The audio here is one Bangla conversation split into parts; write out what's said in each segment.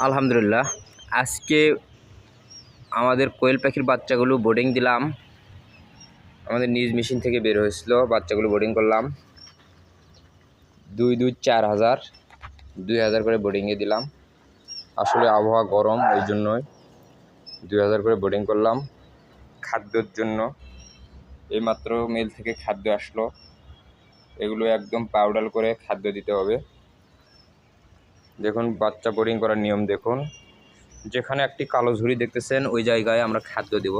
আলহামদুলিল্লাহ, আজকে আমাদের কোয়েল পাখির বাচ্চাগুলো বোর্ডিং দিলাম। আমাদের নিজ মেশিন থেকে বের হয়েছিল, বাচ্চাগুলো বোর্ডিং করলাম। 4,000 2,000 করে বোর্ডিংয়ে দিলাম। আসলে আবহাওয়া গরম, ওই জন্যই 2,000 করে বোর্ডিং করলাম। খাদ্যর জন্য এইমাত্র মেল থেকে খাদ্য আসলো, এগুলো একদম পাউডার করে খাদ্য দিতে হবে। দেখুন বাচ্চা বোর্ডিং করার নিয়ম দেখুন। যেখানে একটি কালো ঝুড়ি দেখতেছেন ওই জায়গায় আমরা খাদ্য দেব।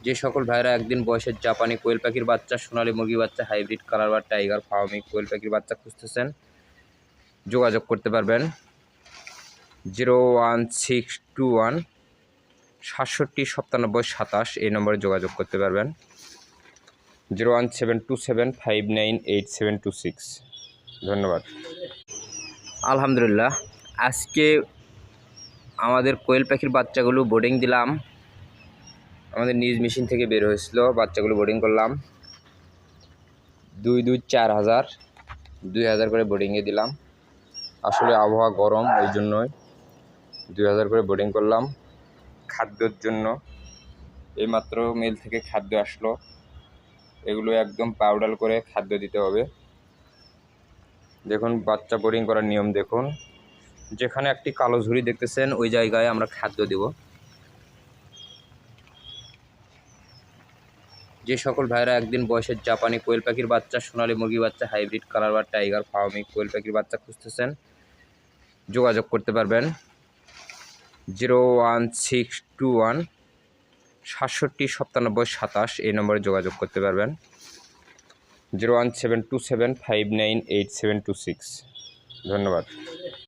যে সকল ভাইরা একদিন বয়সের জাপানি কোয়েল পাখির বাচ্চা, সোনালী মুরগি বাচ্চা, হাইব্রিড কালার বা টাইগার ফার্মি কোয়েল পাখির বাচ্চা খুঁজতেছেন, যোগাযোগ করতে পারবেন 01621 67 97 27 এই নম্বরে যোগাযোগ করতে পারবেন। 01727598726। ধন্যবাদ। আলহামদুলিল্লাহ, আজকে আমাদের কোয়েল পাখির বাচ্চাগুলো বোর্ডিং দিলাম। আমাদের নিজ মেশিন থেকে বের হয়েছিল, বাচ্চাগুলো বোর্ডিং করলাম। 4,000 2,000 করে বোর্ডিংয়ে দিলাম। আসলে আবহাওয়া গরম, ওই জন্যই 2,000 করে বোর্ডিং করলাম। খাদ্যর জন্য এইমাত্র মেল থেকে খাদ্য আসলো, এগুলো একদম পাউডার করে খাদ্য দিতে হবে। দেখুন বাচ্চা বোর্ডিং করার নিয়ম দেখুন। যেখানে একটি কালো ঝুড়ি দেখতেছেন ওই জায়গায় আমরা খাদ্য দেব। যে সকল ভাইরা একদিন বয়সের জাপানি কোয়েল পাখির বাচ্চা, সোনালী মুরগি বাচ্চা, হাইব্রিড কালার বা টাইগার ফার্মি কোয়েল পাখির বাচ্চা খুঁজতেছেন, যোগাযোগ করতে পারবেন 01621 67 97 27 এই নম্বরে যোগাযোগ করতে পারবেন। 01727598726। ধন্যবাদ।